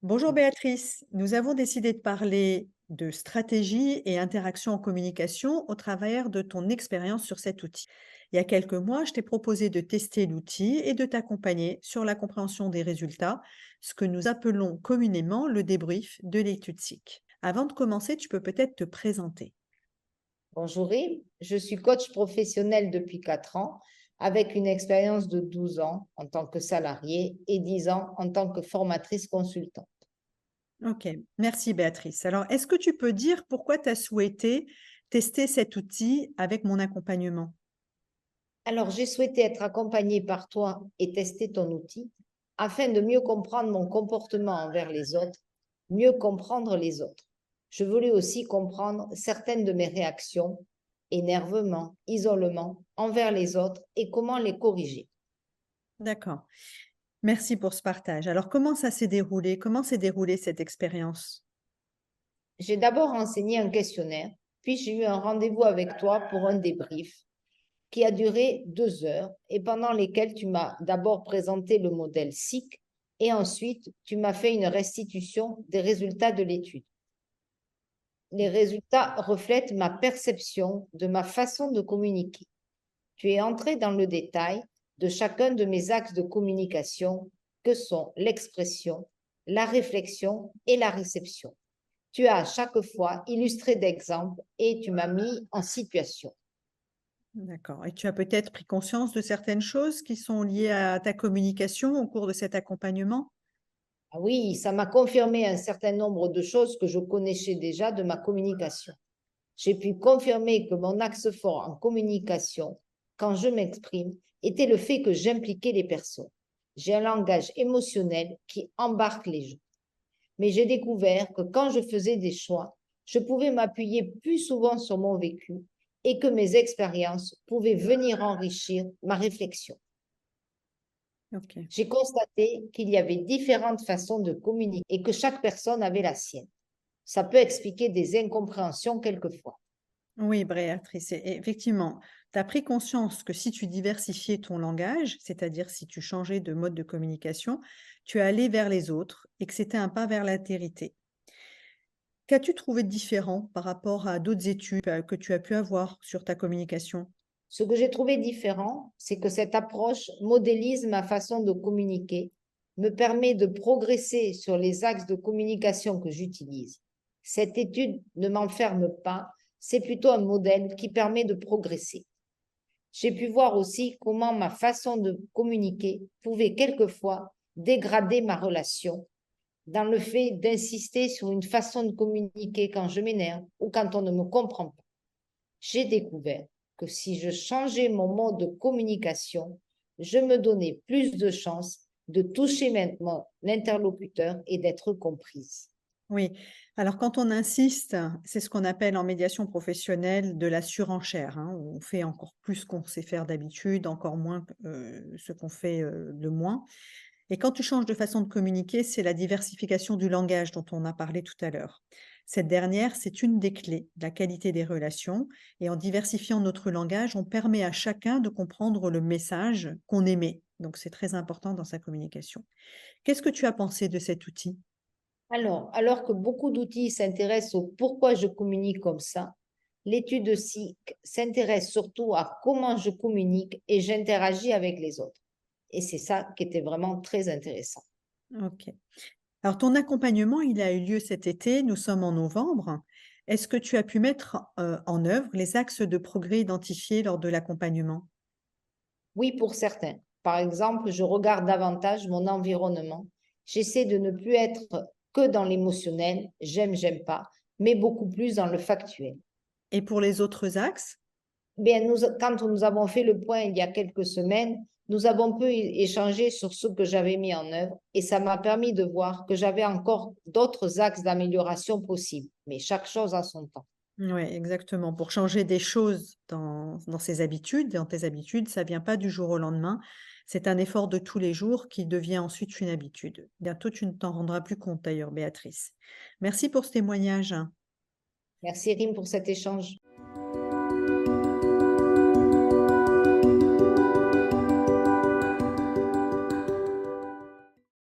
Bonjour Béatrice, nous avons décidé de parler de stratégie et interaction en communication au travers de ton expérience sur cet outil. Il y a quelques mois, je t'ai proposé de tester l'outil et de t'accompagner sur la compréhension des résultats, ce que nous appelons communément le débrief de l'étude SIC. Avant de commencer, tu peux peut-être te présenter. Bonjour Yves, je suis coach professionnel depuis 4 ans avec une expérience de 12 ans en tant que salarié et 10 ans en tant que formatrice consultant. Ok, merci Béatrice. Alors, est-ce que tu peux dire pourquoi tu as souhaité tester cet outil avec mon accompagnement? Alors, j'ai souhaité être accompagnée par toi et tester ton outil afin de mieux comprendre mon comportement envers les autres, mieux comprendre les autres. Je voulais aussi comprendre certaines de mes réactions, énervement, isolement envers les autres et comment les corriger. D'accord. Merci pour ce partage. Alors, comment ça s'est déroulé? Comment s'est déroulée cette expérience? J'ai d'abord renseigné un questionnaire, puis j'ai eu un rendez-vous avec toi pour un débrief qui a duré 2 heures et pendant lesquelles tu m'as d'abord présenté le modèle SIC et ensuite tu m'as fait une restitution des résultats de l'étude. Les résultats reflètent ma perception de ma façon de communiquer. Tu es entré dans le détail de chacun de mes axes de communication que sont l'expression, la réflexion et la réception. Tu as à chaque fois illustré d'exemples et tu m'as mis en situation. D'accord. Et tu as peut-être pris conscience de certaines choses qui sont liées à ta communication au cours de cet accompagnement? Ah oui, ça m'a confirmé un certain nombre de choses que je connaissais déjà de ma communication. J'ai pu confirmer que mon axe fort en communication, quand je m'exprime, était le fait que j'impliquais les personnes. J'ai un langage émotionnel qui embarque les gens. Mais j'ai découvert que quand je faisais des choix, je pouvais m'appuyer plus souvent sur mon vécu et que mes expériences pouvaient venir enrichir ma réflexion. Ok. J'ai constaté qu'il y avait différentes façons de communiquer et que chaque personne avait la sienne. Ça peut expliquer des incompréhensions quelquefois. Oui, Béatrice, effectivement, tu as pris conscience que si tu diversifiais ton langage, c'est-à-dire si tu changeais de mode de communication, tu allais vers les autres et que c'était un pas vers l'altérité. Qu'as-tu trouvé de différent par rapport à d'autres études que tu as pu avoir sur ta communication? Ce que j'ai trouvé différent, c'est que cette approche modélise ma façon de communiquer, me permet de progresser sur les axes de communication que j'utilise. Cette étude ne m'enferme pas, c'est plutôt un modèle qui permet de progresser. J'ai pu voir aussi comment ma façon de communiquer pouvait quelquefois dégrader ma relation dans le fait d'insister sur une façon de communiquer quand je m'énerve ou quand on ne me comprend pas. J'ai découvert que si je changeais mon mode de communication, je me donnais plus de chances de toucher maintenant l'interlocuteur et d'être comprise. Oui, alors quand on insiste, c'est ce qu'on appelle en médiation professionnelle de la surenchère, hein, où on fait encore plus qu'on sait faire d'habitude, encore moins ce qu'on fait de moins. Et quand tu changes de façon de communiquer, c'est la diversification du langage dont on a parlé tout à l'heure. Cette dernière, c'est une des clés de la qualité des relations. Et en diversifiant notre langage, on permet à chacun de comprendre le message qu'on émet. Donc c'est très important dans sa communication. Qu'est-ce que tu as pensé de cet outil? Alors que beaucoup d'outils s'intéressent au pourquoi je communique comme ça, l'étude SIC s'intéresse surtout à comment je communique et j'interagis avec les autres. Et c'est ça qui était vraiment très intéressant. Ok. Alors, ton accompagnement, il a eu lieu cet été, nous sommes en novembre. Est-ce que tu as pu mettre en œuvre les axes de progrès identifiés lors de l'accompagnement? Oui, pour certains. Par exemple, je regarde davantage mon environnement. J'essaie de ne plus être que dans l'émotionnel, j'aime pas, mais beaucoup plus dans le factuel. Et pour les autres axes? Bien, quand nous avons fait le point il y a quelques semaines, nous avons pu échanger sur ce que j'avais mis en œuvre et ça m'a permis de voir que j'avais encore d'autres axes d'amélioration possibles, mais chaque chose a son temps. Oui, exactement. Pour changer des choses dans ses habitudes, dans tes habitudes, ça vient pas du jour au lendemain. C'est un effort de tous les jours qui devient ensuite une habitude. Bientôt, tu ne t'en rendras plus compte d'ailleurs, Béatrice. Merci pour ce témoignage. Merci Rim pour cet échange.